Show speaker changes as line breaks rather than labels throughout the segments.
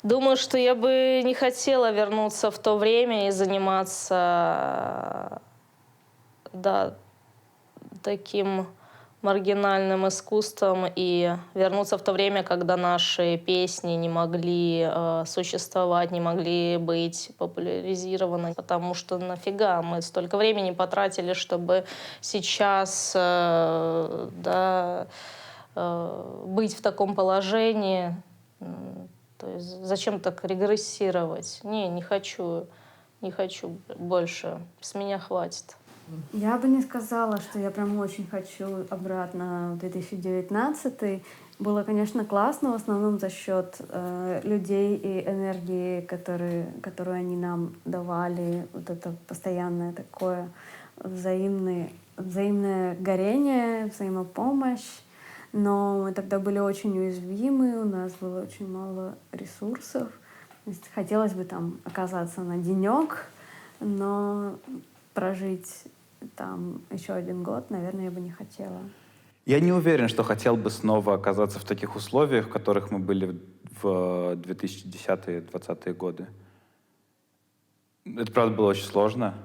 Думаю, что я бы не хотела вернуться в то время и заниматься, да, таким маргинальным искусством и вернуться в то время, когда наши песни не могли существовать, не могли быть популяризированы, потому что нафига мы столько времени потратили, чтобы сейчас да, быть в таком положении. То есть зачем так регрессировать? Не хочу, не хочу больше. С меня хватит.
Я бы не сказала, что я прям очень хочу обратно в 2019. Было, конечно, классно, в основном за счет людей и энергии, которую они нам давали. Вот это постоянное такое взаимное горение, взаимопомощь. Но мы тогда были очень уязвимы, у нас было очень мало ресурсов. То есть хотелось бы там оказаться на денек, но прожить там еще 1 год, наверное, я бы не хотела.
Я не уверен, что хотел бы снова оказаться в таких условиях, в которых мы были в 2010-2020 годы. Это, правда, было очень сложно.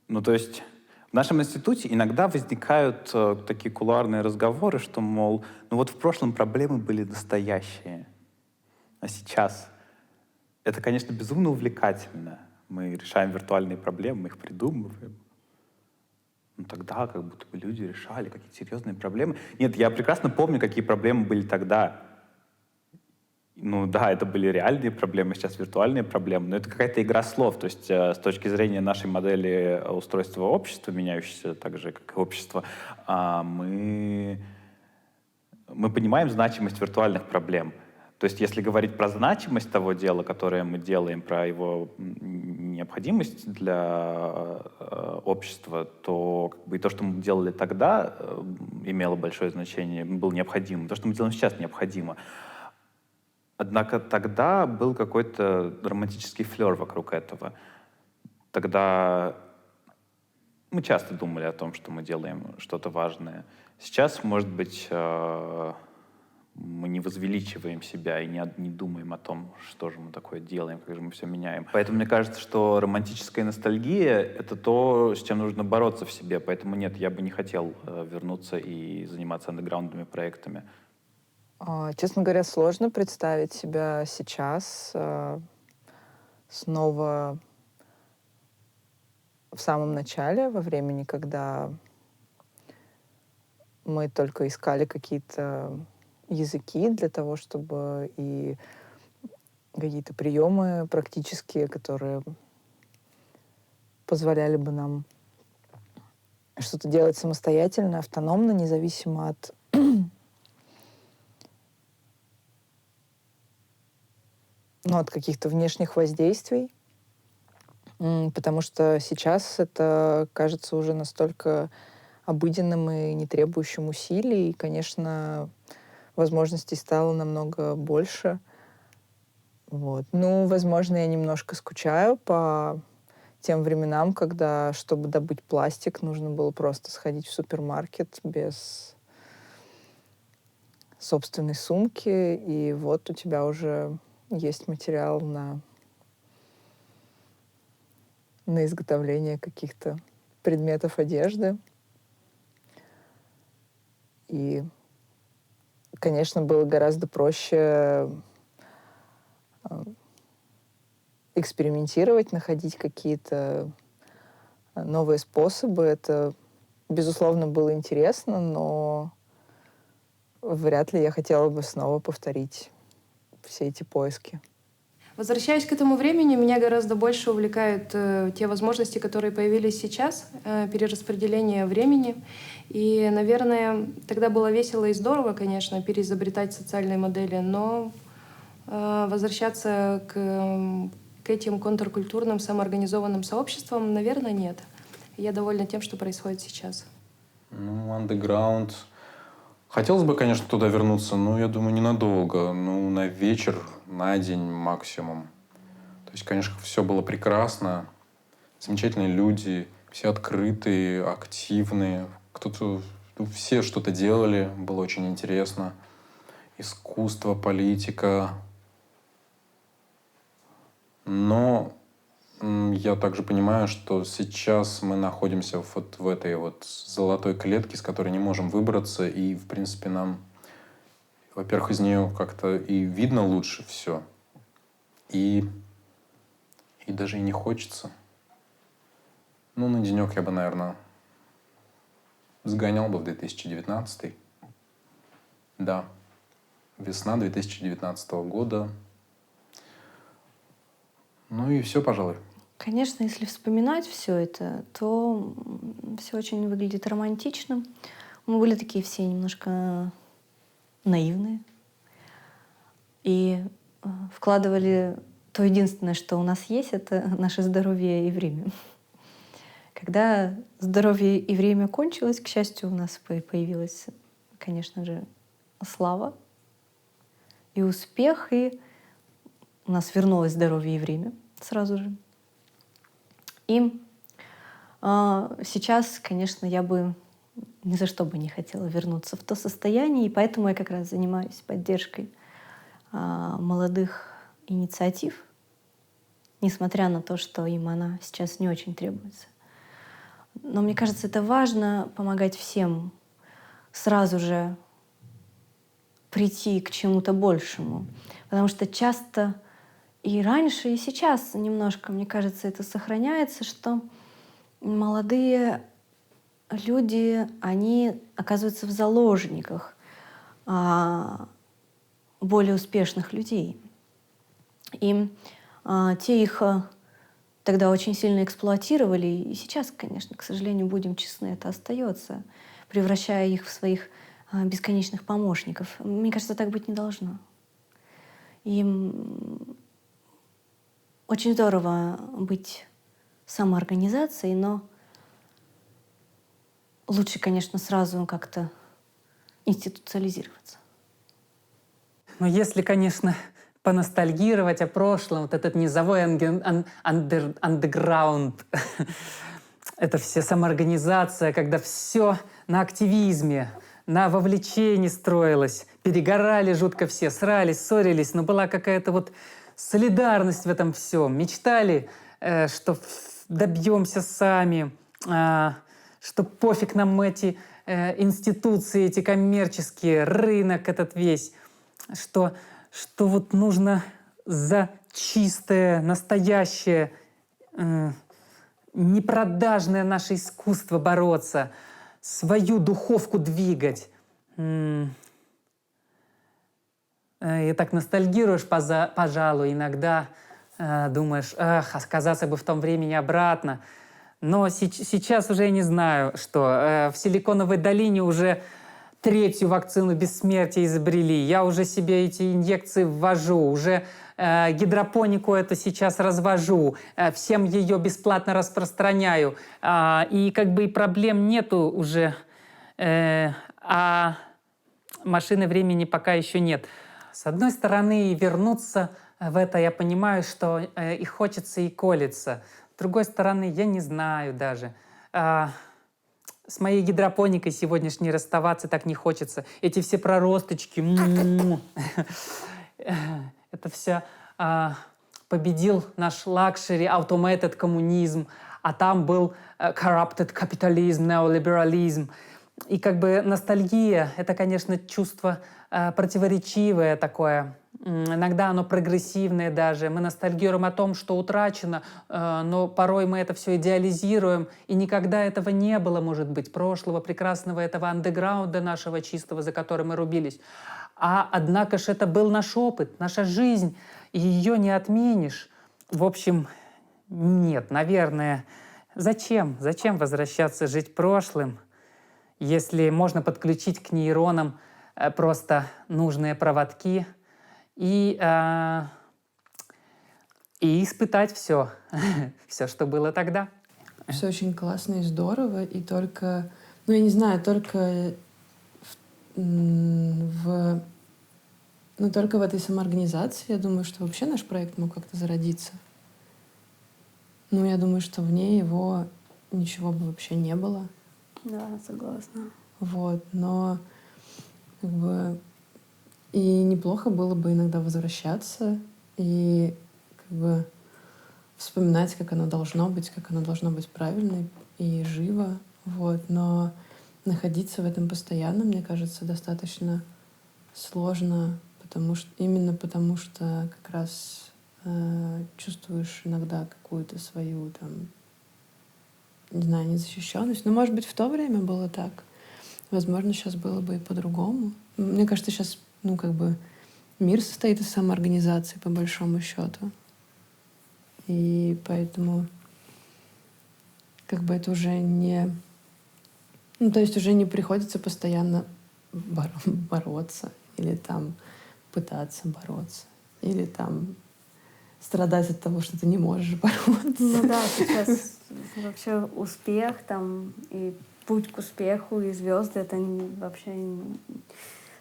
Ну, то есть в нашем институте иногда возникают такие кулуарные разговоры, что, мол, ну вот в прошлом проблемы были настоящие, а сейчас это, конечно, безумно увлекательно. Мы решаем виртуальные проблемы, мы их придумываем. Ну тогда как будто бы люди решали какие-то серьезные проблемы. Нет, я прекрасно помню, какие проблемы были тогда. Ну да, это были реальные проблемы, сейчас виртуальные проблемы, но это какая-то игра слов. То есть с точки зрения нашей модели устройства общества, меняющейся так же, как и общество, мы понимаем значимость виртуальных проблем. То есть если говорить про значимость того дела, которое мы делаем, про его необходимость для общества, то как бы и то, что мы делали тогда, имело большое значение, было необходимо. То, что мы делаем сейчас, необходимо. Однако тогда был какой-то романтический флер вокруг этого. Тогда мы часто думали о том, что мы делаем что-то важное. Сейчас, может быть, мы не возвеличиваем себя и не думаем о том, что же мы такое делаем, как же мы все меняем. Поэтому мне кажется, что романтическая ностальгия — это то, с чем нужно бороться в себе. Поэтому нет, я бы не хотел вернуться и заниматься андеграундными проектами.
Честно говоря, сложно представить себя сейчас снова в самом начале, во времени, когда мы только искали какие-то языки для того, чтобы и какие-то приемы практические, которые позволяли бы нам что-то делать самостоятельно, автономно, независимо от от каких-то внешних воздействий. Потому что сейчас это кажется уже настолько обыденным и не требующим усилий. И, конечно, возможностей стало намного больше. Вот. Ну, возможно, я немножко скучаю по тем временам, когда, чтобы добыть пластик, нужно было просто сходить в супермаркет без собственной сумки, и вот у тебя уже есть материал на изготовление каких-то предметов одежды. И, конечно, было гораздо проще экспериментировать, находить какие-то новые способы. Это, безусловно, было интересно, но вряд ли я хотела бы снова повторить все эти поиски.
Возвращаясь к этому времени, меня гораздо больше увлекают те возможности, которые появились сейчас, перераспределение времени. И, наверное, тогда было весело и здорово, конечно, переизобретать социальные модели, но возвращаться к этим контркультурным самоорганизованным сообществам, наверное, нет. Я довольна тем, что происходит сейчас.
Ну, андеграунд. Хотелось бы, конечно, туда вернуться, но, я думаю, ненадолго. Ну, на вечер, на день максимум. То есть, конечно, все было прекрасно. Замечательные люди, все открытые, активные. Кто-то, все что-то делали, было очень интересно. искусство, политика. Но я также понимаю, что сейчас мы находимся вот в этой вот золотой клетке, с которой не можем выбраться, и, в принципе, нам, во-первых, из нее как-то и видно лучше все, и даже и не хочется. Ну, на денек я бы, наверное, сгонял бы в 2019. Да, весна 2019 года. Ну и все, пожалуй.
Конечно, если вспоминать все это, то все очень выглядит романтичным. Мы были такие все немножко наивные и вкладывали то единственное, что у нас есть, это наше здоровье и время. Когда здоровье и время кончилось, к счастью, у нас появилась, конечно же, слава и успех, и у нас вернулось здоровье и время сразу же. И сейчас, конечно, я бы ни за что бы не хотела вернуться в то состояние, и поэтому я как раз занимаюсь поддержкой молодых инициатив, несмотря на то, что им она сейчас не очень требуется. Но мне кажется, это важно помогать всем сразу же прийти к чему-то большему, потому что часто и раньше, и сейчас немножко, мне кажется, это сохраняется, что молодые люди, они оказываются в заложниках более успешных людей. И те их тогда очень сильно эксплуатировали, и сейчас, конечно, к сожалению, будем честны, это остается, превращая их в своих бесконечных помощников. Мне кажется, так быть не должно. И очень здорово быть самоорганизацией, но лучше, конечно, сразу как-то институциализироваться.
Но если, конечно, поностальгировать о прошлом, вот этот низовой андеграунд, это все самоорганизация, когда все на активизме, на вовлечении строилось, перегорали жутко все, срались, ссорились, но была какая-то вот солидарность в этом всем. Мечтали, что добьемся сами, что пофиг нам эти институции, эти коммерческие, рынок этот весь, что вот нужно за чистое, настоящее, непродажное наше искусство бороться, свою духовку двигать. И так ностальгируешь, пожалуй, иногда думаешь, оказаться бы в том времени обратно. Но сейчас уже я не знаю, что в Силиконовой долине уже 3-ю вакцину бессмертия изобрели. Я уже себе эти инъекции ввожу, уже гидропонику эту сейчас развожу, всем ее бесплатно распространяю. И как бы и проблем нету уже, а машины времени пока еще нет. С одной стороны, вернуться в это, я понимаю, что и хочется, и колется. С другой стороны, я не знаю даже. С моей гидропоникой сегодняшней расставаться так не хочется. Эти все проросточки. Это все победил наш luxury, automated коммунизм, а там был corrupted capitalism, neoliberalism. И как бы ностальгия — это, конечно, чувство противоречивое такое. Иногда оно прогрессивное даже. Мы ностальгируем о том, что утрачено, но порой мы это все идеализируем. И никогда этого не было, может быть, прошлого, прекрасного этого андеграунда нашего чистого, за который мы рубились. Однако же это был наш опыт, наша жизнь, и ее не отменишь. В общем, нет, наверное, зачем? Зачем возвращаться жить прошлым, если можно подключить к нейронам просто нужные проводки и испытать все, все, что было тогда.
Все очень классно и здорово, и только, ну я не знаю, только только в этой самоорганизации, я думаю, что вообще наш проект мог как-то зародиться. Ну, я думаю, что вне его ничего бы вообще не было.
Да, согласна.
Вот, но как бы И неплохо было бы иногда возвращаться и как бы вспоминать, как оно должно быть правильно и живо. Вот. Но находиться в этом постоянно, мне кажется, достаточно сложно, именно потому что как раз чувствуешь иногда какую-то свою там, не знаю, незащищенность. Но, может быть, в то время было так. Возможно, сейчас было бы и по-другому. Мне кажется, сейчас, ну, как бы мир состоит из самоорганизации, по большому счету. И поэтому как бы это уже не... Ну, то есть уже не приходится постоянно бороться или там пытаться бороться, или там страдать от того, что ты не можешь бороться.
Ну да, сейчас вообще успех там и путь к успеху и звезды — это вообще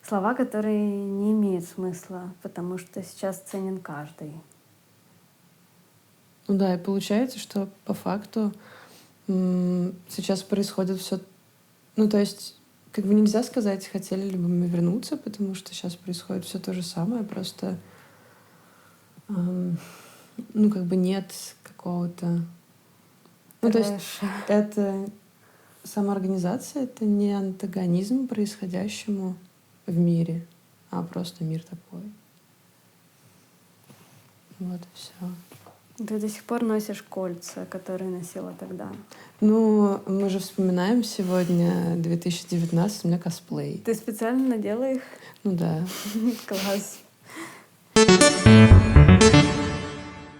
слова, которые не имеют смысла, потому что сейчас ценен каждый.
Ну да, и получается, что по факту сейчас происходит все. Ну, то есть, как бы нельзя сказать, хотели ли бы мы вернуться, потому что сейчас происходит все то же самое, просто ну, как бы нет какого-то. Ну, то есть это самоорганизация, это не антагонизм происходящему в мире, а просто мир такой. Вот и все.
Ты до сих пор носишь кольца, которые носила тогда.
Ну, мы же вспоминаем сегодня 2019, у меня косплей.
Ты специально надела их?
Ну да.
Класс.